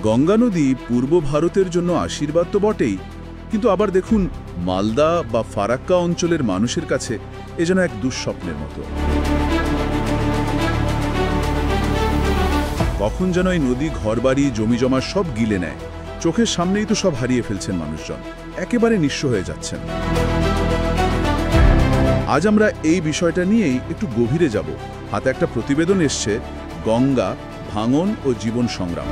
গঙ্গা নদী পূর্ব ভারতের জন্য আশীর্বাদ তো বটেই, কিন্তু আবার দেখুন মালদা বা ফারাক্কা অঞ্চলের মানুষের কাছে এ যেন এক দুঃস্বপ্নের মতো। কখন যেন এই নদী ঘরবাড়ি জমিজমা সব গিলে নেয়, চোখের সামনেই তো সব হারিয়ে ফেলছেন মানুষজন, একেবারে নিঃস্ব হয়ে যাচ্ছেন। আজ আমরা এই বিষয়টা নিয়েই একটু গভীরে যাব। হাতে একটা প্রতিবেদন এসছে, গঙ্গা ভাঙন ও জীবন সংগ্রাম।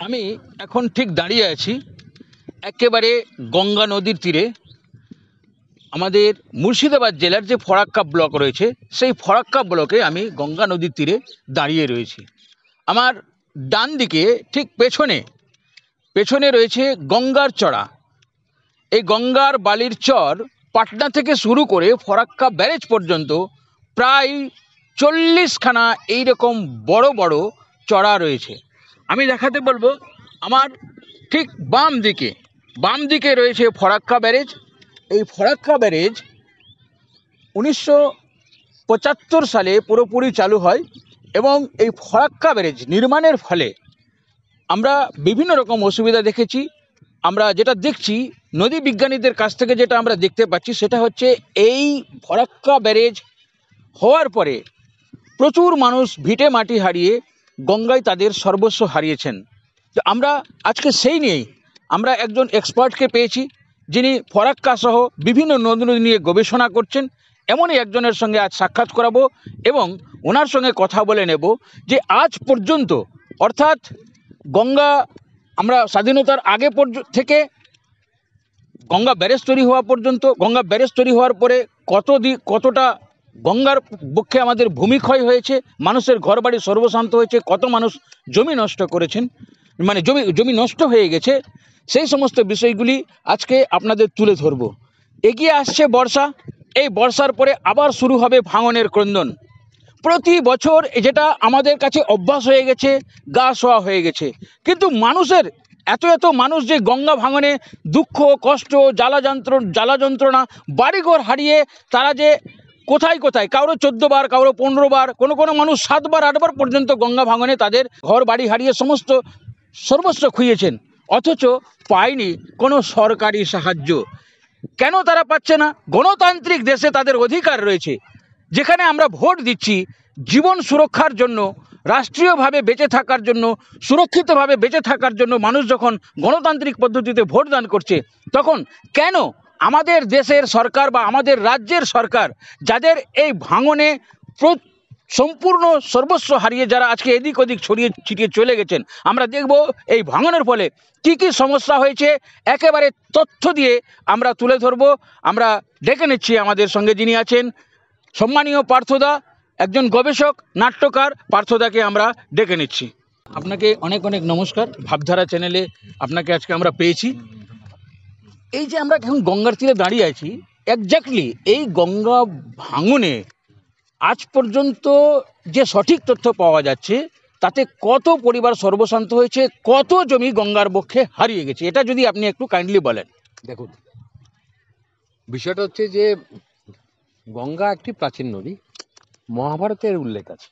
আমি এখন ঠিক দাঁড়িয়ে আছি একেবারে গঙ্গা নদীর তীরে। আমাদের মুর্শিদাবাদ জেলার যে ফরাক্কা ব্লক রয়েছে, সেই ফরাক্কা ব্লকে আমি গঙ্গা নদীর তীরে দাঁড়িয়ে রয়েছি। আমার ডান দিকে ঠিক পেছনে রয়েছে গঙ্গার চড়া। এই গঙ্গার বালির চর পাটনা থেকে শুরু করে ফরাক্কা ব্যারেজ পর্যন্ত প্রায় 40খানা এইরকম বড় বড় চড়া রয়েছে। আমি দেখাতে বলবো, আমার ঠিক বাম দিকে রয়েছে ফরাক্কা ব্যারেজ। এই ফরাক্কা ব্যারেজ 1975 সালে পুরোপুরি চালু হয় এবং এই ফরাক্কা ব্যারেজ নির্মাণের ফলে আমরা বিভিন্ন রকম অসুবিধা দেখেছি। আমরা যেটা দেখছি নদী বিজ্ঞানীদের কাছ থেকে যেটা আমরা দেখতে পাচ্ছি, সেটা হচ্ছে এই ফরাক্কা ব্যারেজ হওয়ার পরে প্রচুর মানুষ ভিটে মাটি হারিয়ে গঙ্গায় তাদের সর্বস্ব হারিয়েছেন। তো আমরা আজকে সেই নিয়েই আমরা একজন এক্সপার্টকে পেয়েছি, যিনি ফরাক্কা সহ বিভিন্ন নদী নিয়ে গবেষণা করছেন। এমনই একজনের সঙ্গে আজ সাক্ষাৎ করাবো এবং ওনার সঙ্গে কথা বলে নেব যে আজ পর্যন্ত, অর্থাৎ গঙ্গা আমরা স্বাধীনতার আগে থেকে গঙ্গা ব্যারেজ তৈরি হওয়া পর্যন্ত, গঙ্গা ব্যারেজ তৈরি হওয়ার পরে কতটা গঙ্গার পক্ষে আমাদের ভূমিক্ষয় হয়েছে, মানুষের ঘরবাড়ি সর্বশান্ত হয়েছে, কত মানুষ জমি নষ্ট করেছেন, মানে জমি নষ্ট হয়ে গেছে, সেই সমস্ত বিষয়গুলি আজকে আপনাদের তুলে ধরব। এগিয়ে আসছে বর্ষা, এই বর্ষার পরে আবার শুরু হবে ভাঙনের ক্রন্দন। প্রতি বছর যেটা আমাদের কাছে অভ্যাস হয়ে গেছে, গা শোয়া হয়ে গেছে, কিন্তু মানুষের এত মানুষ যে গঙ্গা ভাঙনে দুঃখ কষ্ট জ্বালা যন্ত্রণা বাড়িঘর হারিয়ে তারা যে কোথায় কারো 14 বার, কারো 15 বার, কোনো মানুষ 7 বার 8 বার পর্যন্ত গঙ্গা ভাঙনে তাদের ঘর বাড়ি হারিয়ে সমস্ত সর্বস্ব খুইয়েছেন, অথচ পায়নি কোনো সরকারি সাহায্য। কেন তারা পাচ্ছে না? গণতান্ত্রিক দেশে তাদের অধিকার রয়েছে, যেখানে আমরা ভোট দিচ্ছি জীবন সুরক্ষার জন্য, রাষ্ট্রীয়ভাবে বেঁচে থাকার জন্য, সুরক্ষিতভাবে বেঁচে থাকার জন্য মানুষ যখন গণতান্ত্রিক পদ্ধতিতে ভোট দান করছে, তখন কেন আমাদের দেশের সরকার বা আমাদের রাজ্যের সরকার, যাদের এই ভাঙনে সম্পূর্ণ সর্বস্ব হারিয়ে যারা আজকে এদিক ওদিক ছড়িয়ে ছিটিয়ে চলে গেছেন, আমরা দেখব এই ভাঙনের ফলে কি সমস্যা হয়েছে, একেবারে তথ্য দিয়ে আমরা তুলে ধরব। আমরা ডেকে নিচ্ছি আমাদের সঙ্গে যিনি আছেন সম্মানীয় পার্থদা, একজন গবেষক নাট্যকার। পার্থদাকে আমরা ডেকে নিচ্ছি। আপনাকে অনেক নমস্কার। ভাবধারা চ্যানেলে আপনাকে আজকে আমরা পেয়েছি। এই যে আমরা এখন গঙ্গার তীরে দাঁড়িয়ে আছি, এক্স্যাক্টলি এই গঙ্গা ভাঙনে আজ পর্যন্ত যে সঠিক তথ্য পাওয়া যাচ্ছে, তাতে কত পরিবার সর্বশান্ত হয়েছে, কত জমি গঙ্গার বক্ষে হারিয়ে গেছে, এটা যদি আপনি একটু কাইন্ডলি বলেন। দেখুন, বিষয়টা হচ্ছে যে গঙ্গা একটি প্রাচীন নদী, মহাভারতের উল্লেখ আছে।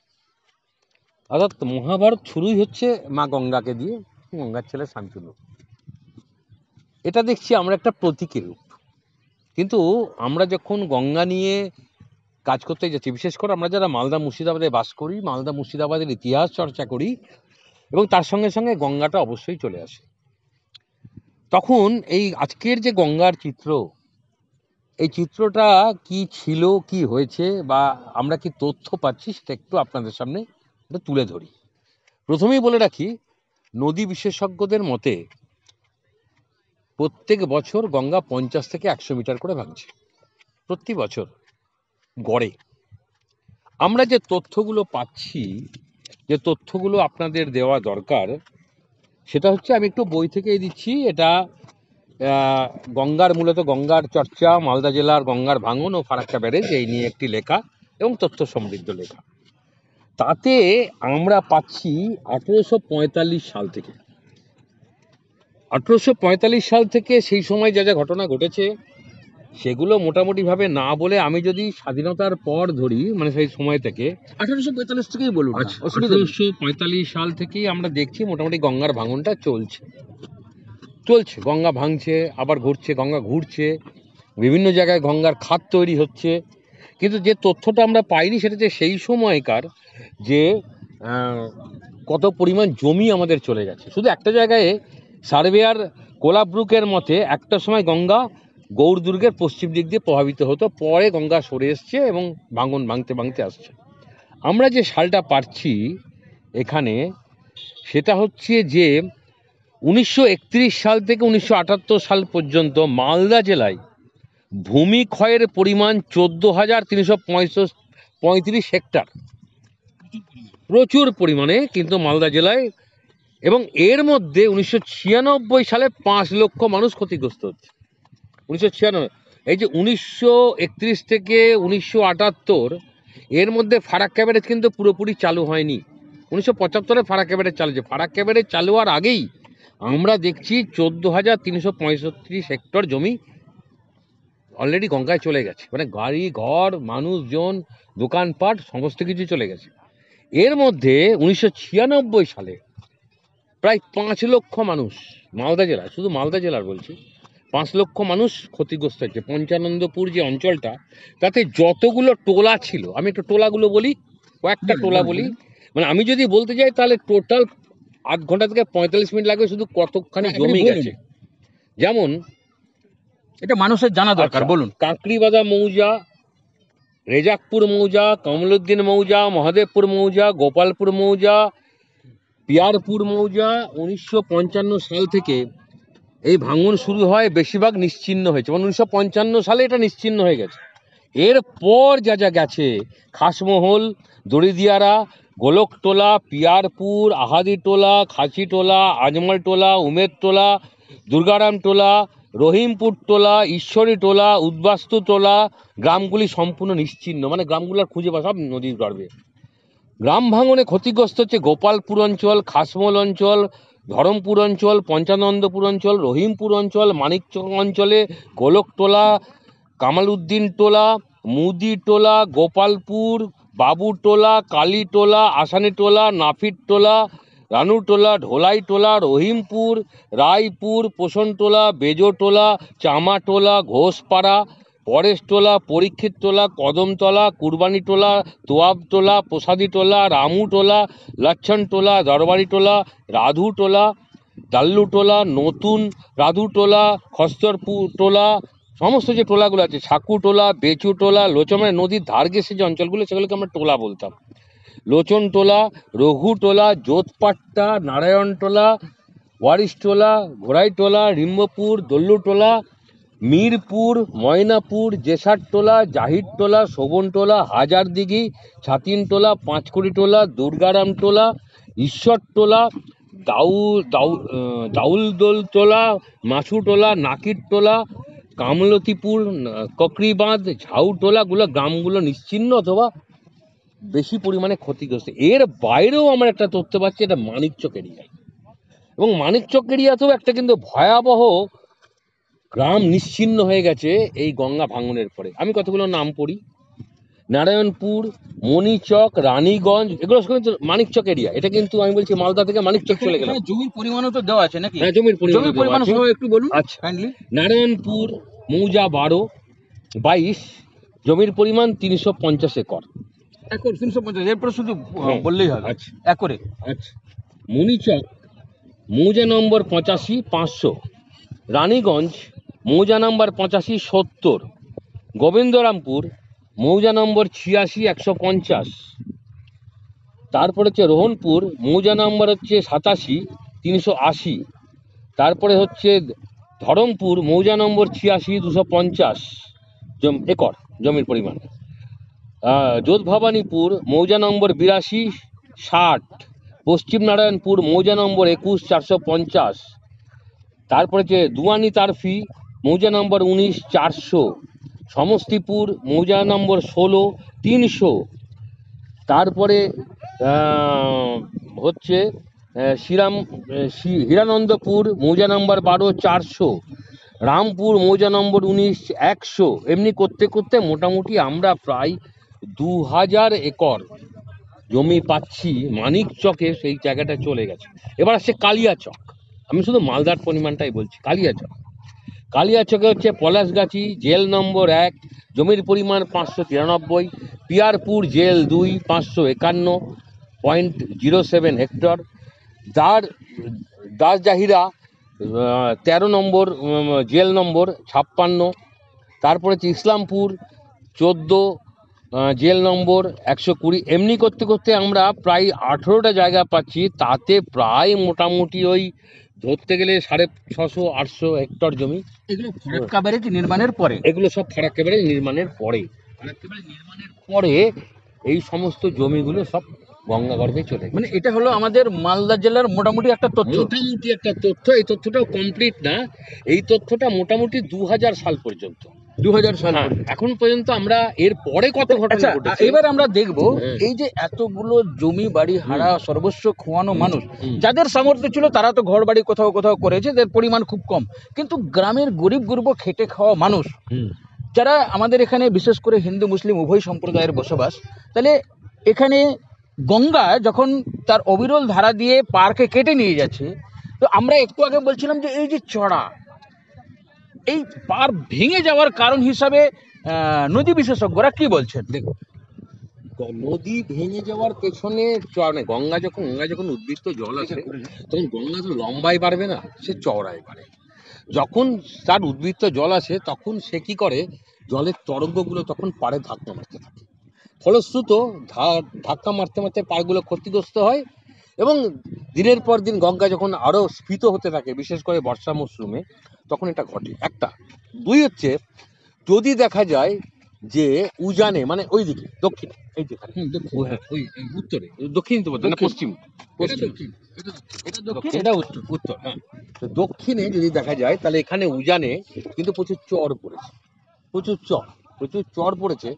অর্থাৎ মহাভারত শুরুই হচ্ছে মা গঙ্গাকে দিয়ে, গঙ্গার ছেলে শান্তনু। এটা দেখছি আমরা একটা প্রতীকী রূপ। কিন্তু আমরা যখন গঙ্গা নিয়ে কাজ করতে যাচ্ছি, বিশেষ করে আমরা যারা মালদা মুর্শিদাবাদে বাস করি, মালদা মুর্শিদাবাদের ইতিহাস চর্চা করি এবং তার সঙ্গে সঙ্গে গঙ্গাটা অবশ্যই চলে আসে, তখন এই আজকের যে গঙ্গার চিত্র, এই চিত্রটা কি ছিল, কি হয়েছে বা আমরা কি তথ্য পাচ্ছি, সেটা একটু আপনাদের সামনে তুলে ধরি। প্রথমেই বলে রাখি, নদী বিশেষজ্ঞদের মতে প্রত্যেক বছর গঙ্গা 50 থেকে 100 মিটার করে ভাঙছে, প্রতি বছর গড়ে। আমরা যে তথ্যগুলো পাচ্ছি, যে তথ্যগুলো আপনাদের দেওয়া দরকার, সেটা হচ্ছে, আমি একটু বই থেকেই দিচ্ছি। এটা মূলত গঙ্গার চর্চা, মালদা জেলার গঙ্গার ভাঙন ও ফারাক্কা ব্যারেজ, এই নিয়ে একটি লেখা এবং তথ্য সমৃদ্ধ লেখা। তাতে আমরা পাচ্ছি 1845 সাল থেকে। 1845 সাল থেকে সেই সময় যা ঘটনা ঘটেছে সেগুলো মোটামুটিভাবে না বলে আমি যদি স্বাধীনতার পর ধরি, মানে সেই সময় থেকে 1845 থেকেই বলুন না, অসুবিধা নেই। 1845 সাল থেকেই আমরা দেখছি মোটামুটি গঙ্গার ভাঙনটা চলছে। গঙ্গা ভাঙছে, আবার ঘুরছে, গঙ্গা ঘুরছে, বিভিন্ন জায়গায় গঙ্গার খাত তৈরি হচ্ছে। কিন্তু যে তথ্যটা আমরা পাইনি সেটা হচ্ছে সেই সময়কার যে কত পরিমাণ জমি আমাদের চলে গেছে। শুধু একটা জায়গায় সার্ভেয়ার কোলাব্রুকের মতে একটা সময় গঙ্গা গৌড়দুর্গের পশ্চিম দিক দিয়ে প্রভাবিত হতো, পরে গঙ্গা সরে এসছে এবং ভাঙন ভাঙতে ভাঙতে আসছে। আমরা যে সালটা পাচ্ছি এখানে সেটা হচ্ছে যে 1931 সাল থেকে 1978 সাল পর্যন্ত মালদা জেলায় ভূমি ক্ষয়ের পরিমাণ 14,335 হেক্টর, প্রচুর পরিমাণে কিন্তু মালদা জেলায়। এবং এর মধ্যে 1996 সালে 5 লক্ষ মানুষ ক্ষতিগ্রস্ত হচ্ছে। 1996, এই যে 1931 থেকে 1978 এর মধ্যে ফারাক্কা ব্যারেজ কিন্তু পুরোপুরি চালু হয়নি। 1975-এ ফারাক্কা ব্যারেজ চালু হয়েছে। ফারাক্কা ব্যারেজ চালু হওয়ার আগেই আমরা দেখছি 14,335 হেক্টর জমি অলরেডি গঙ্গায় চলে গেছে, মানে গাড়ি ঘর মানুষজন দোকানপাট সমস্ত কিছু চলে গেছে। এর মধ্যে 1996 সালে প্রায় 5 লক্ষ মানুষ মালদা জেলায়, শুধু মালদা জেলার বলছি, 5 লক্ষ মানুষ ক্ষতিগ্রস্ত হয়েছে। পঞ্চানন্দপুর যে অঞ্চলটা, তাতে যতগুলো টোলা ছিল, আমি একটু টোলাগুলো বলি, কয়েকটা টোলা বলি, মানে আমি যদি বলতে যাই তাহলে টোটাল আধ ঘন্টা থেকে 45 মিনিট লাগবে শুধু কতখানি জমি গেছে। যেমন এটা মানুষের জানা দরকার, বলুন। কাঁকড়িবাদা মৌজা, রেজাকপুর মৌজা, কমলুদ্দিন মৌজা, মহাদেবপুর মৌজা, গোপালপুর মৌজা, পিয়ারপুর মৌজা। 1955 সাল থেকে এই ভাঙন শুরু হয়, বেশিরভাগ নিশ্চিহ্ন হয়েছে, মানে 1955 সালে এটা নিশ্চিহ্ন হয়ে গেছে। এরপর যা যা গেছে, খাসমহল, দড়িদিয়ারা, গোলকটোলা, পিয়ারপুর, আহাদিটোলা, খাসিটোলা, আজমলটোলা, উমেদটোলা, দুর্গারামটোলা, রহিমপুর টোলা, ঈশ্বরী টোলা, উদ্বাস্তু টোলা, গ্রামগুলি সম্পূর্ণ নিশ্চিহ্ন, মানে গ্রামগুলোর খুঁজে পাওয়া সব নদীর গর্ভে। গ্রাম ভাঙনে ক্ষতিগ্রস্ত হচ্ছে গোপালপুর অঞ্চল, খাসমল অঞ্চল, ধরমপুর অঞ্চল, পঞ্চানন্দপুর অঞ্চল, রহিমপুর অঞ্চল, মানিকচক অঞ্চলে গোলকটোলা, কামালউদ্দিন টোলা, মুদিটোলা, গোপালপুর, বাবুটোলা, কালীটোলা, আসানিটোলা, নাফিরটোলা, রানুটোলা, ঢোলাইটোলা, রহিমপুর, রায়পুর, পোষণটোলা, বেজোটোলা, চামাটোলা, ঘোষপাড়া, পরেশটোলা, পরীক্ষিতটোলা, কদমতলা, কুরবানিটোলা, তোয়াবটোলা, প্রসাদীটোলা, রামুটোলা, লচ্ছনটোলা, দরবারিটোলা, রাধুটোলা, দাল্লুটোলা, নতুন রাধুটোলা, খস্তরপুর টোলা, সমস্ত যে টোলাগুলো আছে, ছাকুটোলা, বেচুটোলা, লোচন, নদীর ধার ঘেঁষে যে অঞ্চলগুলো সেগুলোকে আমরা টোলা বলতাম। লোচনটোলা, রঘুটোলা, যোধপাট্টা, নারায়ণটোলা, ওয়ারিশটোলা, ঘোড়াইটোলা, রিম্বপুর, দল্লুটোলা, মিরপুর, ময়নাপুর, জেসারটোলা, জাহিরটোলা, শোভনটোলা, হাজারদিঘি, ছাতিনটোলা, পাঁচকুড়িটোলা, দুর্গারামটোলা, ঈশ্বরটোলা, দাউলদোলটোলা, মাছুটোলা, নাকিরটোলা, কামলতিপুর, ককরিবাঁধ, ঝাউটোলাগুলো গ্রামগুলো নিশ্চিহ্ন অথবা বেশি পরিমাণে ক্ষতিগ্রস্ত। এর বাইরেও আমরা একটা তথ্য পাচ্ছি, এটা মানিকচক এরিয়ায়, এবং মানিকচক এরিয়াতেও একটা কিন্তু ভয়াবহ গ্রাম নিশ্চিহ্ন হয়ে গেছে এই গঙ্গা ভাঙনের পরে। আমি কতগুলো নাম পড়ি: নারায়ণপুর, মণিচক, রানীগঞ্জ, এগুলো কিন্তু মানিকচক এরিয়া। এটা কিন্তু আমি বলছি মালদা থেকে মানিকচক চলে গেলাম। জমির পরিমাণও তো দেওয়া আছে নাকি? হ্যাঁ, জমির পরিমাণ সহ একটু বলুন। আচ্ছা, নারায়ণপুর মৌজা 12-22, জমির পরিমাণ 350 একর। একর 350, এরপরে শুধু বললেই হবে। আচ্ছা, একরে। আচ্ছা। মণিচক মৌজা নম্বর 85, 500। রানীগঞ্জ মৌজা নম্বর 85, 70। গোবিন্দরামপুর মৌজা নম্বর 86, 150। তারপরে হচ্ছে রোহনপুর মৌজা নম্বর হচ্ছে 87, 380। তারপরে হচ্ছে ধরমপুর মৌজা নম্বর 86, 250 একর জমির পরিমাণ। যোধভবানীপুর মৌজা নম্বর 82, 60। পশ্চিম নারায়ণপুর মৌজা নম্বর 21, 450। তারপরে হচ্ছে দুয়ানি তারফি মৌজা নম্বর 19, 400। সমস্তিপুর মৌজা নম্বর 16, 300। তারপরে হচ্ছে হীরানন্দপুর মৌজা নম্বর 12, 400। রামপুর মৌজা নম্বর 19, 100, এমনি করতে করতে মোটামুটি আমরা প্রায় 2000 একর জমি পাচ্ছি মানিকচকে, সেই জায়গাটা চলে গেছে। এবার আসছে কালিয়াচক, আমি শুধু মালদার পরিমাণটাই বলছি। কালিয়াচকে হচ্ছে পলাশগাছি জেল নম্বর 1, জমির পরিমাণ 593, পিয়ারপুর জেল 2, 551.07 হেক্টর, দাসজাহিরা 13 নম্বর জেল নম্বর 56, তারপরে হচ্ছে ইসলামপুর 14, জেল নম্বর 120। এমনি করতে করতে আমরা প্রায় 18টা জায়গা পাচ্ছি, তাতে প্রায় মোটামুটি ওই ধরতে গেলে 650-800 হেক্টর জমি। এগুলো ফরাক্কা ব্যারেজ নির্মাণের পরে? এগুলো সব ফারাক্কা ব্যারেজ নির্মাণের পরে। এই সমস্ত জমিগুলো সব গঙ্গা গর্ভে চলে গেছে। মানে এটা হলো আমাদের মালদা জেলার মোটামুটি একটা তথ্য। মোটামুটি একটা তথ্য। এই তথ্যটাও কমপ্লিট না, এই তথ্যটা মোটামুটি 2000 সাল পর্যন্ত। 2000 সাল এখন পর্যন্ত আমরা এর পরে কত ঘটনা ঘটেছে এবার আমরা দেখব। এই যে এতগুলো জমি বাড়ি হারা, সর্বস্ব খোয়ানো মানুষ, যাদের সামর্থ্য ছিল তারা তো ঘর বাড়ি কোথাও কোথাও করেছে, এদের পরিমাণ খুব কম, কিন্তু গ্রামের গরিব গুরব খেটে খাওয়া মানুষ যারা আমাদের এখানে বিশেষ করে হিন্দু মুসলিম উভয় সম্প্রদায়ের বসবাস, তাহলে এখানে গঙ্গা যখন তার অবিরল ধারা দিয়ে পার্কে কেটে নিয়ে যাচ্ছে, তো আমরা একটু আগে বলছিলাম যে এই যে চড়া, এই পার ভেঙে যাওয়ার কারণ হিসাবে নদী বিশেষজ্ঞরা কি বলছেন? দেখুন, নদী ভেঙে যাওয়ার পেছনে গঙ্গা যখন উদ্বৃত্ত জল আসে, তখন গঙ্গা তো লম্বায় বাড়বে না, সে চওড়ায় বাড়ে। যখন তার উদ্বৃত্ত জল আসে তখন সে কি করে, জলের তরঙ্গগুলো তখন পাড়ে ধাক্কা মারতে থাকে, ফলশ্রুত ধাক্কা মারতে মারতে পাড়গুলো ক্ষতিগ্রস্ত হয়, এবং দিনের পর দিন গঙ্গা যখন আরও স্ফীত হতে থাকে, বিশেষ করে বর্ষা মরশুমে, তখন এটা ঘটে। একটা। দুই হচ্ছে, যদি দেখা যায় যে উজানে, মানে ওই দিকে দক্ষিণে, এই যেখানে ওই উত্তরে, দক্ষিণ তো বলতে না, পশ্চিম, এটা উত্তর, হ্যাঁ, তো দক্ষিণে যদি দেখা যায় তাহলে এখানে উজানে কিন্তু প্রচুর চর পড়েছে, প্রচুর চর পড়েছে।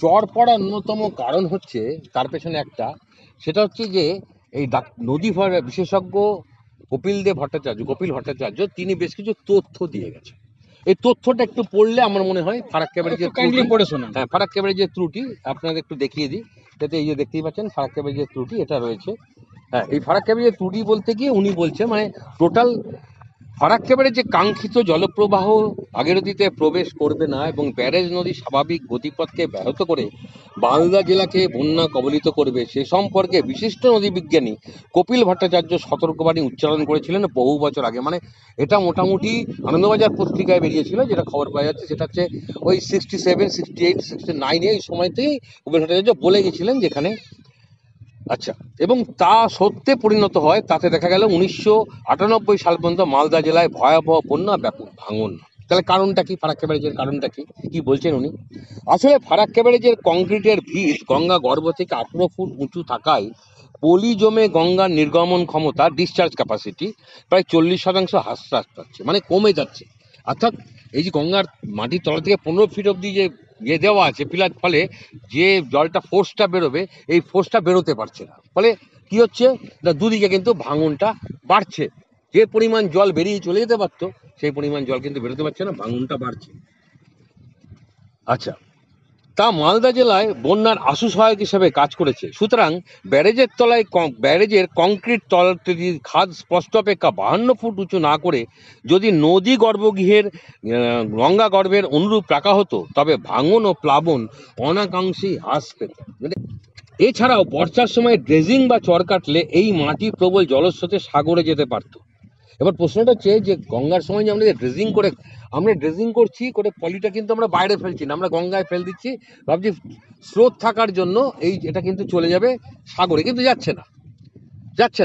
চর পড়ার অন্যতম কারণ হচ্ছে, তার পেছনে একটা, সেটা হচ্ছে যে এই নদী বিশেষজ্ঞ কপিল ভট্টাচার্য তিনি বেশ কিছু তথ্য দিয়ে গেছে। এই তথ্যটা একটু পড়লে আমার মনে হয় ফারাক্কা ব্যারেজের ফারাক্কা ব্যারেজের ত্রুটি আপনাদের একটু দেখিয়ে দিই। যাতে এই যে দেখতেই পাচ্ছেন ফারাক্কা ব্যারেজের ত্রুটি এটা রয়েছে। হ্যাঁ, এই ফারাক্কা ব্যারেজের ত্রুটি বলতে গিয়ে উনি বলছে, মানে টোটাল ফারাক্কা ব্যারেজে কাঙ্ক্ষিত জলপ্রবাহ ভাগীরথীতে প্রবেশ করবে না এবং ব্যারেজ নদী স্বাভাবিক গতিপথকে ব্যাহত করে মালদা জেলাকে বন্যা কবলিত করবে, সে সম্পর্কে বিশিষ্ট নদী বিজ্ঞানী কপিল ভট্টাচার্য সতর্কবাণী উচ্চারণ করেছিলেন বহু বছর আগে। মানে এটা মোটামুটি আনন্দবাজার পত্রিকায় বেরিয়েছিল, যেটা খবর পাওয়া যাচ্ছে সেটা হচ্ছে ওই 67, 68, 69 এই সময়তেই কপিল ভট্টাচার্য বলে গেছিলেন যেখানে। আচ্ছা, এবং তা সত্যে পরিণত হয়। তাতে দেখা গেল 1998 সাল পর্যন্ত মালদা জেলায় ভয়াবহ বন্যা, ব্যাপক ভাঙন। তাহলে কারণটা কি? ফারাক্কা ব্যারেজের কারণটা কি বলছেন উনি? আসলে ফারাক্কা ব্যারেজের কংক্রিটের ভিত গঙ্গা গর্ভ থেকে 18 ফুট উঁচু থাকায় পলি জমে গঙ্গার নির্গমন ক্ষমতা, ডিসচার্জ ক্যাপাসিটি প্রায় 40% হ্রাস পাচ্ছে, মানে কমে যাচ্ছে। অর্থাৎ এই যে গঙ্গার মাটির তলা থেকে 15 ফিট অব্দি যে দেওয়া আছে পিলার, ফলে যে জলটা ফোর্সটা বেরোবে, এই ফোর্সটা বেরোতে পারছে না। ফলে কি হচ্ছে, দুদিকে কিন্তু ভাঙনটা বাড়ছে। যে পরিমাণ জল বেরিয়ে চলে যেতে পারতো সেই পরিমাণ জল কিন্তু বেরোতে পারছে না, ভাঙনটা বাড়ছে। আচ্ছা, তা মালদা জেলায় বন্যার আশু সহায়ক হিসেবে কাজ করেছে। সুতরাং ব্যারেজের তলায় ব্যারেজের কংক্রিট তলটির খাদ স্পষ্ট অপেক্ষা 52 ফুট উঁচু না করে যদি নদী গর্ভগৃহের গঙ্গা গর্ভের অনুরূপ রাখা হতো, তবে ভাঙন ও প্লাবন অনাকাঙ্ক্ষী হ্রাস পেত। এছাড়াও বর্ষার সময় ড্রেজিং বা চর কাটলে এই মাটি প্রবল জলস্রোতে সাগরে যেতে পারত। এবার প্রশ্নটা হচ্ছে যে গঙ্গার সময় যে আমরা ড্রেজিং করছি করে পলিটা কিন্তু আমরা বাইরে ফেলছি না, আমরা গঙ্গায় ফেল দিচ্ছি, ভাবছি স্রোত থাকার জন্য এটা কিন্তু চলে যাবে সাগরে, কিন্তু যাচ্ছে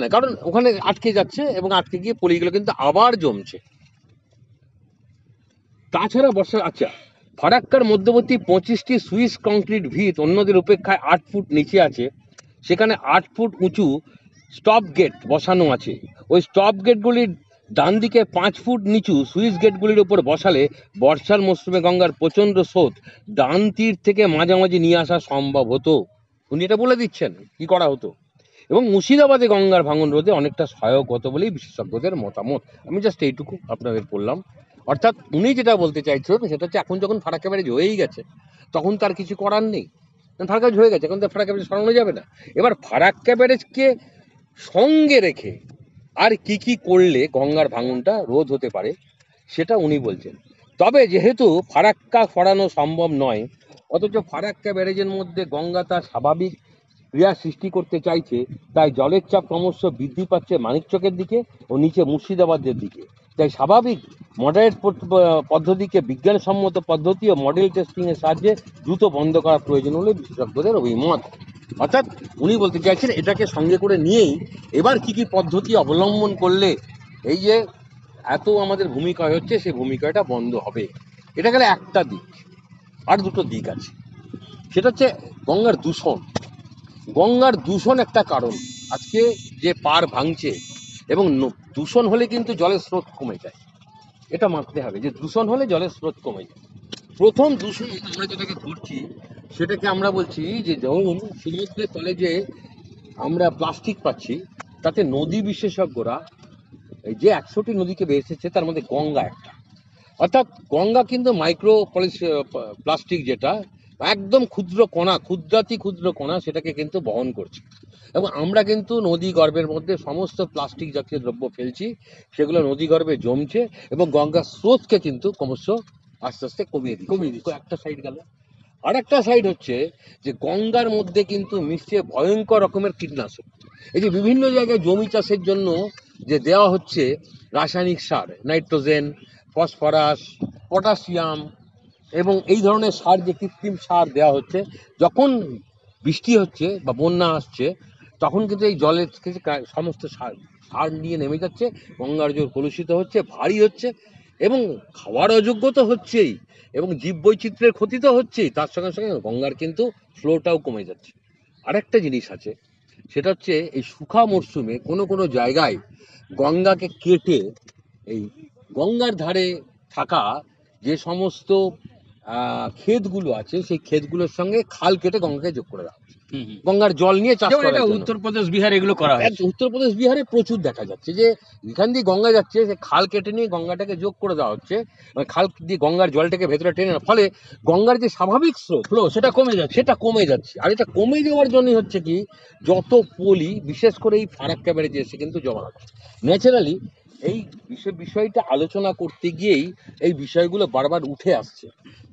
না, কারণ ওখানে আটকে যাচ্ছে এবং আটকে গিয়ে পলিগুলো কিন্তু আবার জমছে। তাছাড়া আচ্ছা, ফারাক্কার মধ্যবর্তী 25টি সুইস কংক্রিট ভিত অন্যদের উপেক্ষায় 8 ফুট নিচে আছে। সেখানে 8 ফুট উঁচু স্টপ গেট বসানো আছে। ওই স্টপ গেটগুলির ডান দিকে 5 ফুট নিচু সুইচ গেটগুলির উপর বসালে বর্ষার মরশুমে গঙ্গার প্রচণ্ড স্রোত ডান তীর থেকে মাঝামাঝি নিয়ে আসা সম্ভব হতো। উনি এটা বলে দিচ্ছেন কি করা হতো, এবং মুর্শিদাবাদে গঙ্গার ভাঙন রোধে অনেকটা সহায়ক হতো বলেই বিশেষজ্ঞদের মতামত। আমি জাস্ট এইটুকু আপনাদের বললাম। অর্থাৎ উনি যেটা বলতে চাইছেন সেটা হচ্ছে এখন যখন ফারাক্কা ব্যারেজ হয়েই গেছে তখন তার কিছু করার নেই, ফারাক্কা ব্যারেজ হয়ে গেছে, এখন তো ফারাক্কা ব্যারেজ সরানো যাবে না। এবার ফারাক্কা ব্যারেজকে সঙ্গে রেখে আর কি কি করলে গঙ্গার ভাঙনটা রোধ হতে পারে সেটা উনি বলছেন। তবে যেহেতু ফারাক্কা সরানো সম্ভব নয়, অথচ ফারাক্কা ব্যারেজের মধ্যে গঙ্গা তার স্বাভাবিক ক্রিয়া সৃষ্টি করতে চাইছে, তাই জলের চাপ ক্রমশ বৃদ্ধি পাচ্ছে মানিকচকের দিকে ও নিচে মুর্শিদাবাদের দিকে। তাই স্বাভাবিক মডারেট পদ্ধতিকে বিজ্ঞানসম্মত পদ্ধতি ও মডেল টেস্টিংয়ের সাহায্যে দ্রুত বন্ধ করা প্রয়োজন বলে বিশেষজ্ঞদের অভিমত। অর্থাৎ উনি বলতে চাইছেন এটাকে সঙ্গে করে নিয়েই এবার কি কি পদ্ধতি অবলম্বন করলে এই যে এত আমাদের ভূমিকা হচ্ছে সেই ভূমিকাটা বন্ধ হবে। এটা গেলে একটা দিক, আর দুটো দিক আছে। সেটা হচ্ছে গঙ্গার দূষণ। গঙ্গার দূষণ একটা কারণ, আজকে যে পার ভাঙছে এবং দূষণ হলে কিন্তু জলের স্রোত কমে যায়, এটা মানতে হবে যে দূষণ হলে জলের স্রোত কমে যায়। প্রথম দূষণ আমরা যেটাকে ধরছি সেটাকে আমরা বলছি যে ধরুন সমুদ্রের তলে যে আমরা প্লাস্টিক পাচ্ছি, তাতে নদী বিশেষজ্ঞরা এই যে 100টি নদীকে বের এসেছে তার মধ্যে গঙ্গা একটা। অর্থাৎ গঙ্গা কিন্তু মাইক্রো প্লাস্টিক, যেটা একদম ক্ষুদ্র কণা, ক্ষুদ্র কণা, সেটাকে কিন্তু বহন করছে। এবং আমরা কিন্তু নদী গর্ভের মধ্যে সমস্ত প্লাস্টিক জাতীয় দ্রব্য ফেলছি, সেগুলো নদী গর্ভে জমছে এবং গঙ্গার স্রোতকে কিন্তু ক্রমশ আস্তে আস্তে কমিয়ে দিচ্ছে। একটা সাইড গেল। আর একটা সাইড হচ্ছে যে গঙ্গার মধ্যে কিন্তু মিশছে ভয়ঙ্কর রকমের কীটনাশক। এই যে বিভিন্ন জায়গায় জমি চাষের জন্য যে দেওয়া হচ্ছে রাসায়নিক সার, নাইট্রোজেন, ফসফরাস, পটাশিয়াম এবং এই ধরনের সার, যে কৃত্রিম সার দেওয়া হচ্ছে, যখন বৃষ্টি হচ্ছে বা বন্যা আসছে তখন কিন্তু এই জলের থেকে সমস্ত সার নিয়ে নেমে যাচ্ছে, গঙ্গার জল কলুষিত হচ্ছে, ভারী হচ্ছে এবং খাওয়ার অযোগ্য তো হচ্ছেই এবং জীববৈচিত্র্যের ক্ষতি তো হচ্ছেই, তার সঙ্গে সঙ্গে গঙ্গার কিন্তু ফ্লোটাও কমে যাচ্ছে। আরেকটা জিনিস আছে, সেটা হচ্ছে এই শুখা মরশুমে কোনো কোনো জায়গায় গঙ্গাকে কেটে এই গঙ্গার ধারে থাকা যে সমস্ত ক্ষেতগুলো আছে সেই ক্ষেতগুলোর সঙ্গে খাল কেটে গঙ্গাকে যোগ করে দেওয়া হচ্ছে, গঙ্গার জল নিয়ে চাষ করার জন্য। উত্তরপ্রদেশ, বিহার এগুলো করা হয়। উত্তরপ্রদেশ, বিহারে প্রচুর দেখা যাচ্ছে যে এখান দিয়ে গঙ্গা যাচ্ছে, সে খাল কেটে নিয়ে গঙ্গাটাকে যোগ করে দেওয়া হচ্ছে, খাল দিয়ে গঙ্গার জলটাকে ভেতরে টেনে নেওয়ার ফলে গঙ্গার যে স্বাভাবিক ফ্লো সেটা কমে যাচ্ছে। আর এটা কমে যাওয়ার জন্যই হচ্ছে কি, যত পলি বিশেষ করে এই ফারাক্কা ব্যারেজে এসে কিন্তু জমা হচ্ছে। ন্যাচারালি এই বিষয়টা আলোচনা করতে গিয়েই এই বিষয়গুলো বারবার উঠে আসছে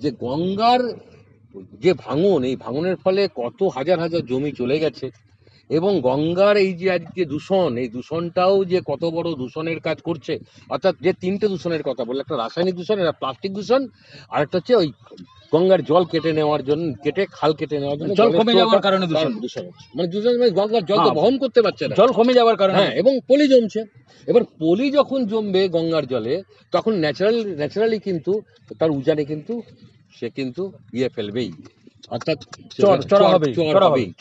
যে গঙ্গার যে ভাঙন, এই ভাঙনের ফলে কত হাজার হাজার জমি চলে গেছে এবং গঙ্গার এই যে আজকে দূষণ, এই দূষণটাও যে কত বড় দূষণের কাজ করছে। অর্থাৎ যে তিনটে দূষণের কথা বললে, একটা রাসায়নিক দূষণ, একটা প্লাস্টিক দূষণ, আর একটা হচ্ছে ওই গঙ্গার জল কেটে নেওয়ার জন্য, খাল কেটে নেওয়ার জন্য জল কমে যাওয়ার কারণে দূষণ হচ্ছে। মানে দূষণ মানে গঙ্গার জল তো বহন করতে পারছে না, জল কমে যাওয়ার কারণে। হ্যাঁ, এবং পলি জমছে। এবার পলি যখন জমবে গঙ্গার জলে, তখন ন্যাচারালি কিন্তু তার উজানে কিন্তু সে কিন্তু ফেলবেই, অর্থাৎ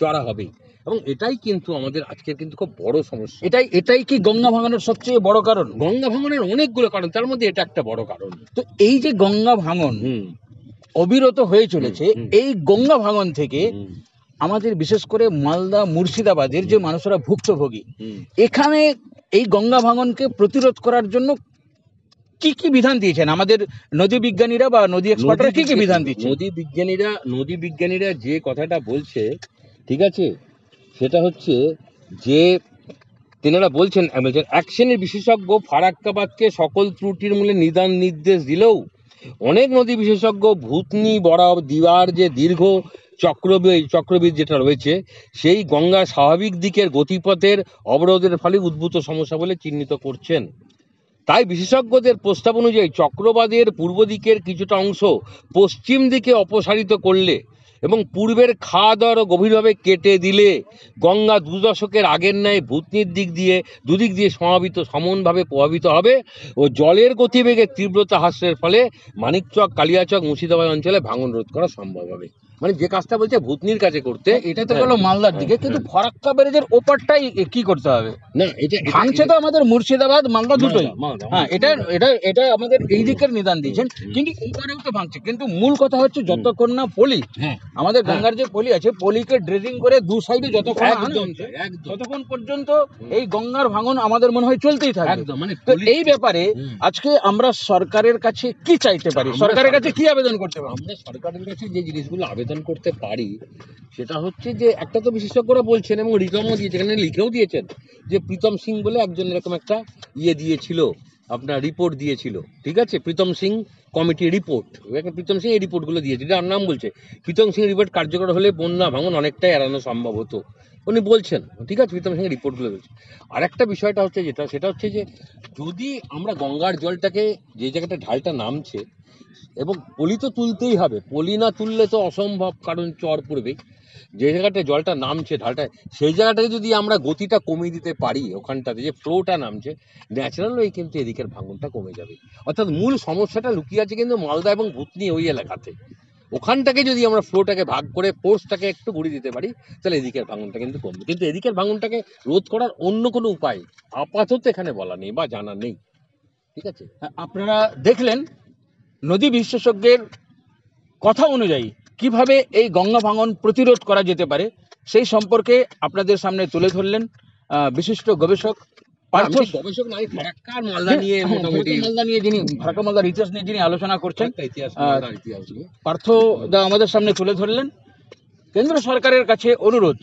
চড়া হবেই। এবং এটাই কিন্তু আমাদের আজকের কিন্তু খুব বড় সমস্যা। এটাই কি গঙ্গা ভাঙনের সবচেয়ে বড় কারণ? গঙ্গা ভাঙনের অনেকগুলো কারণ, তার মধ্যে এটা একটা বড় কারণ। তো এই যে গঙ্গা ভাঙন অবিরত হয়ে চলেছে, এই গঙ্গা ভাঙন থেকে আমাদের বিশেষ করে মালদা, মুর্শিদাবাদের যে মানুষরা ভুক্তভোগী, এখানে এই গঙ্গা ভাঙনকে প্রতিরোধ করার জন্য কি কি বিধান দিয়েছেন আমাদের নদী বিজ্ঞানীরা বা নদী এক্সপার্টরা? কি কি বিধান দিচ্ছেন? নদী বিজ্ঞানীরা যে কথাটা বলছে, ঠিক আছে, সেটা হচ্ছে যে তেনারা বলছেন এক শ্রেণীর বিশেষজ্ঞ ফারাক্কাবাদকে সকল ত্রুটির মূলে নিদান নির্দেশ দিলেও অনেক নদী বিশেষজ্ঞ ভূতনি দিবার যে দীর্ঘ চক্রবৃদ্ধ যেটা রয়েছে, সেই গঙ্গার স্বাভাবিক দিকের গতিপথের অবরোধের ফলে উদ্ভূত সমস্যা বলে চিহ্নিত করছেন। তাই বিশেষজ্ঞদের প্রস্তাব অনুযায়ী চক্রবাদের পূর্ব দিকের কিছুটা অংশ পশ্চিম দিকে অপসারিত করলে এবং পূর্বের খাদর গভীরভাবে কেটে দিলে গঙ্গা 2 দশকের আগের ন্যায় ভূতনির দুদিক দিয়ে সমানভাবে প্রভাবিত হবে ও জলের গতিবেগের তীব্রতা হ্রাসের ফলে মানিকচক, কালিয়াচক, মুর্শিদাবাদ অঞ্চলে ভাঙন রোধ করা সম্ভব হবে। মানে যে কাজটা বলছে ভূতনির কাছে করতে, এটা তো গেল মালদার দিকে, কিন্তু ফরাক্কা ব্যারেজের ওপারটাই কি করতে হবে? না এটা ভাঙছে তো আমাদের মুর্শিদাবাদ মালদা দুটোই। মালদা, হ্যাঁ, এটা আমাদের এই দিকের নিদান দিয়েছেন, কিন্তু ওপারেও তো ভাঙছে। কিন্তু মূল কথা হচ্ছে যতক্ষণ না পলি, হ্যাঁ আমাদের গঙ্গার যে পলি আছে, পলিকে ড্রেজিং করে দু সাইডে যতক্ষণ না আনা একদম হচ্ছে, একদম ততক্ষণ পর্যন্ত এই গঙ্গার ভাঙন আমাদের মনে হয় চলতেই থাকবে। একদম মানে তো এই ব্যাপারে আজকে আমরা সরকারের কাছে কি চাইতে পারি, সরকারের কাছে কি আবেদন করতে পারি? আমরা সরকারের কাছে যে জিনিসগুলো আবেদন করতে পারি সেটা হচ্ছে যে, একটা তো বিশেষজ্ঞরা বলছেন এবং রিটমও দিয়েছেন, এখানে লিখেও দিয়েছেন যে প্রীতম সিং বলে একজন এরকম একটা দিয়েছিল, আপনার রিপোর্ট দিয়েছিল, ঠিক আছে, প্রীতম সিং কমিটি রিপোর্ট। প্রীতম সিং এই রিপোর্টগুলো দিয়েছে, যার নাম বলছে প্রীতম সিং রিপোর্ট কার্যকর হলে বন্যা ভাঙন অনেকটাই এড়ানো সম্ভব হতো, উনি বলছেন, ঠিক আছে, প্রীতম সিং রিপোর্টগুলো বলছে। আর একটা বিষয়টা হচ্ছে সেটা হচ্ছে যে যদি আমরা গঙ্গার জলটাকে, যে জায়গাটা ঢালটা নামছে, এবং পলি তো তুলতেই হবে, পলি না তুললে তো অসম্ভব, কারণ চর পড়বে, যে জায়গাটায় জলটা নামছে ঢালটায়, সেই জায়গাটায় যদি আমরা গতিটা কমিয়ে দিতে পারি, ওখানটাতে যে ফ্লোটা নামছে ন্যাচারাল ওই, কিন্তু এদিকের ভাঙনটা কমে যাবে। অর্থাৎ মূল সমস্যাটা লুকিয়ে আছে কিন্তু মালদা এবং ভূতনি ওই এলাকাতে। ওখানটাকে যদি আমরা ফ্লোটাকে ভাগ করে ফোর্সটাকে একটু ঘুরিয়ে দিতে পারি, তাহলে এদিকের ভাঙনটা কিন্তু কমবে। কিন্তু এদিকের ভাঙনটাকে রোধ করার অন্য কোনো উপায় আপাতত এখানে বলা নেই বা জানা নেই, ঠিক আছে। আপনারা দেখলেন নদী বিশেষজ্ঞের কথা অনুযায়ী কিভাবে এই গঙ্গা ভাঙন প্রতিরোধ করা যেতে পারে, সেই সম্পর্কে আপনাদের সামনে তুলে ধরলেন বিশিষ্ট গবেষক পার্থ। গবেষক নয়, ফারাক্কা আর মালদা নিয়ে মোটামুটি, মালদা নিয়ে যিনি, ফারাক্কা মালদার ইতিহাস নিয়ে যিনি আলোচনা করছেন, ইতিহাস নিয়ে পার্থ দা আমাদের সামনে তুলে ধরলেন। কেন্দ্র সরকারের কাছে অনুরোধ,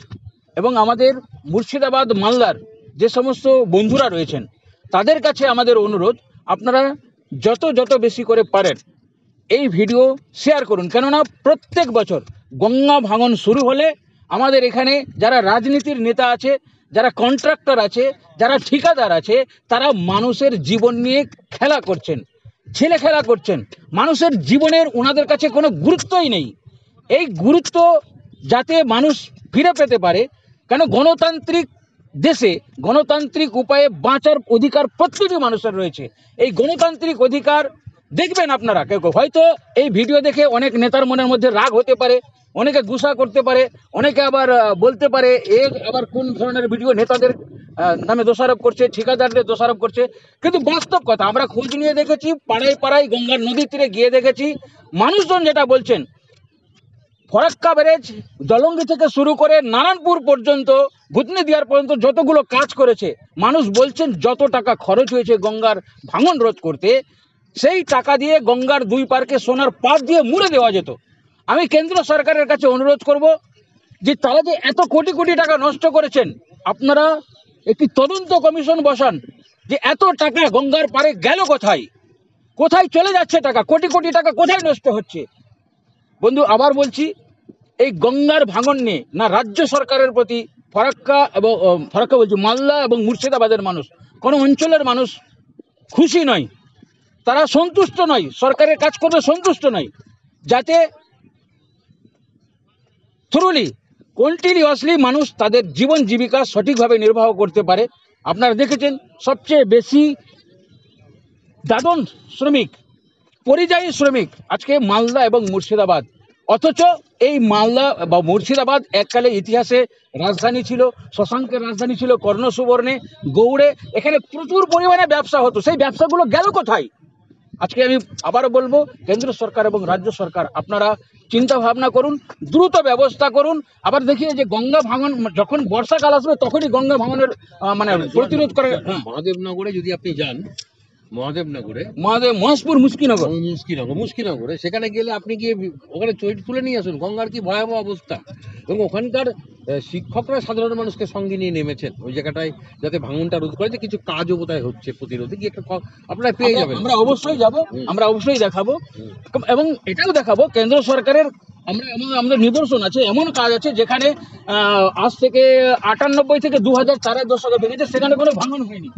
এবং আমাদের মুর্শিদাবাদ মালদার যে সমস্ত বন্ধুরা রয়েছেন তাদের কাছে আমাদের অনুরোধ, আপনারা যত বেশি করে পারেন এই ভিডিও শেয়ার করুন। কেননা প্রত্যেক বছর গঙ্গা ভাঙন শুরু হলে আমাদের এখানে যারা রাজনীতির নেতা আছে, যারা কন্ট্রাক্টর আছে, যারা ঠিকাদার আছে, তারা মানুষের জীবন নিয়ে খেলা করছেন, ছেলে খেলা করছেন। মানুষের জীবনের ওনাদের কাছে কোনো গুরুত্বই নেই। এই গুরুত্ব যাতে মানুষ ফিরে পেতে পারে, কেন গণতান্ত্রিক দেশে গণতান্ত্রিক উপায়ে বাঁচার অধিকার প্রত্যেকটি মানুষের রয়েছে। এই গণতান্ত্রিক অধিকার দেখবেন আপনারা, কেউ হয়তো এই ভিডিও দেখে অনেক নেতার মনের মধ্যে রাগ হতে পারে, অনেকে গুসা করতে পারে, অনেকে আবার বলতে পারে এ আবার কোন ধরনের ভিডিও, নেতাদের নামে দোষারোপ করছে, ঠিকাদারদের দোষারোপ করছে। কিন্তু বাস্তব কথা, আমরা খোঁজ নিয়ে দেখেছি, পাড়ায় পাড়ায় গঙ্গার নদীর তীরে গিয়ে দেখেছি, মানুষজন যেটা বলছেন, ফরাক্কা ব্যারেজ জলঙ্গি থেকে শুরু করে নারায়ণপুর পর্যন্ত, ভূতনি দিয়ার পর্যন্ত যতগুলো কাজ করেছে, মানুষ বলছেন যত টাকা খরচ হয়েছে গঙ্গার ভাঙন রোধ করতে, সেই টাকা দিয়ে গঙ্গার দুই পার্কে সোনার পাত দিয়ে মুড়ে দেওয়া যেত। আমি কেন্দ্র সরকারের কাছে অনুরোধ করব যে তারা যে এত কোটি কোটি টাকা নষ্ট করেছেন, আপনারা একটি তদন্ত কমিশন বসান যে এত টাকা গঙ্গার পাড়ে গেল কোথায়, কোথায় চলে যাচ্ছে টাকা, কোটি কোটি টাকা কোথায় নষ্ট হচ্ছে। বন্ধু, আবার বলছি, এই গঙ্গার ভাঙন নিয়ে না রাজ্য সরকারের প্রতি, ফরাক্কা বলছি মালদা এবং মুর্শিদাবাদের মানুষ, কোনো অঞ্চলের মানুষ খুশি নয়, তারা সন্তুষ্ট নয়, সরকারের কাজকর্মে সন্তুষ্ট নয়, যাতে থ্রুলি কন্টিনিউয়াসলি মানুষ তাদের জীবন জীবিকা সঠিকভাবে নির্বাহ করতে পারে। আপনারা দেখেছেন সবচেয়ে বেশি দাদন শ্রমিক, পরিযায়ী শ্রমিক আজকে মালদা এবং মুর্শিদাবাদ। অথচ এই মালদা বা মুর্শিদাবাদ এককালে ইতিহাসে রাজধানী ছিল, শশাঙ্কের রাজধানী ছিল, কর্ণসুবর্ণে, গৌড়ে, এখানে প্রচুর পরিমাণে ব্যবসা হতো। সেই ব্যবসাগুলো গেল কোথায়? আজকে আমি আবারও বলবো, কেন্দ্র সরকার এবং রাজ্য সরকার, আপনারা চিন্তা ভাবনা করুন, দ্রুত ব্যবস্থা করুন। আবার দেখিয়ে যে গঙ্গা ভাঙন যখন বর্ষাকাল আসবে তখনই গঙ্গা ভাঙনের মানে প্রতিরোধ করে। মহাদেবনগরে যদি আপনি যান, মহেশপুর মুশকিনগরে সেখানে গেলে আপনি গিয়ে ওখানে ছবি তুলে নিয়ে আসুন, গঙ্গার কি ভয়াবহ অবস্থা। এবং ওখানকার শিক্ষকরা সাধারণ মানুষকে সঙ্গে নিয়ে নেমেছেন ওই জায়গাটায়, যাতে ভাঙনটা রোধ করে, যে কিছু কাজও বোধহয় হচ্ছে প্রতিরোধে, কি একটা আপনারা পেয়ে যাবেন। আমরা অবশ্যই যাব, আমরা অবশ্যই দেখাবো, এবং এটাও দেখাবো কেন্দ্র সরকারের আমাদের নিদর্শন আছে, এমন কাজ আছে যেখানে আজ থেকে 98 থেকে 2004-এর দশকে ভেঙেছে, সেখানে কোনো ভাঙন হয়নি।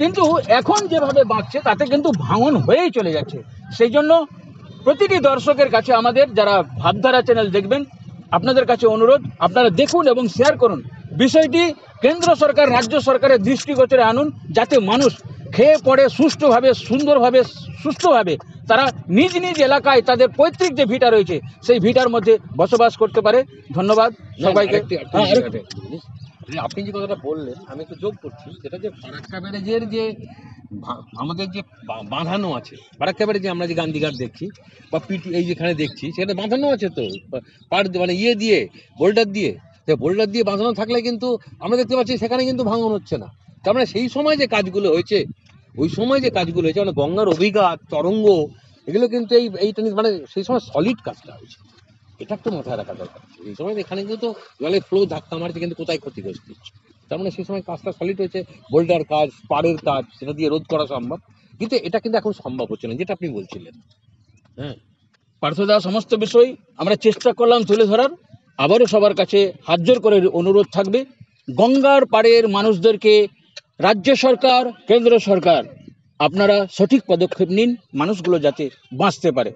কিন্তু এখন যেভাবে বাঁচছে তাতে কিন্তু ভাঙন হয়েই চলে যাচ্ছে। সেই জন্য প্রতিটি দর্শকের কাছে আমাদের, যারা ভাবধারা চ্যানেল দেখবেন, আপনাদের কাছে অনুরোধ, আপনারা দেখুন এবং শেয়ার করুন। বিষয়টি কেন্দ্র সরকার রাজ্য সরকারের দৃষ্টিগোচরে আনুন, যাতে মানুষ খেয়ে পড়ে সুষ্ঠুভাবে, সুন্দরভাবে, সুস্থভাবে তারা নিজ নিজ এলাকায় তাদের পৈতৃক যে ভিটা রয়েছে সেই ভিটার মধ্যে বসবাস করতে পারে। ধন্যবাদ সবাইকে। আপনি যে কথাটা বললেন আমি একটু যোগ করছি, সেটা যে ফারাক্কা ব্যারেজের যে আমাদের যে বাঁধানো আছে, ফারাক্কা ব্যারেজে আমরা যে গান্ধীঘাট দেখছি বা পিটি এই যেখানে দেখছি সেটা বাঁধানো আছে তো মানে ইয়ে দিয়ে বোল্ডার দিয়ে, বোল্ডার দিয়ে বাঁধানো থাকলে কিন্তু আমরা দেখতে পাচ্ছি সেখানে কিন্তু ভাঙন হচ্ছে না। তার মানে সেই সময় যে কাজগুলো হয়েছে, ওই সময় যে কাজগুলো হয়েছে মানে গঙ্গার অভিঘাত তরঙ্গ এগুলো কিন্তু এইটা মানে সেই সময় সলিড কাজটা হয়েছে, এটা একটু মাথায় রাখা দরকার। এই সময় এখানে কিন্তু জলের ফ্লো ধাক্কা মারছে কিন্তু কোথায় ক্ষতিগ্রস্ত হচ্ছে, তার মানে সেই সময় কাজটা সলিড হয়েছে, বোল্ডার কাজ পাড়ের কাজ সেটা দিয়ে রোধ করা সম্ভব, কিন্তু এটা কিন্তু এখন সম্ভব হচ্ছে না যেটা আপনি বলছিলেন। হ্যাঁ, পার্থদা, সমস্ত বিষয় আমরা চেষ্টা করলাম তুলে ধরার। আবারও সবার কাছে হাত জোর করে অনুরোধ থাকবে, গঙ্গার পাড়ের মানুষদেরকে রাজ্য সরকার, কেন্দ্র সরকার আপনারা সঠিক পদক্ষেপ নিন, মানুষগুলো যাতে বাঁচতে পারে।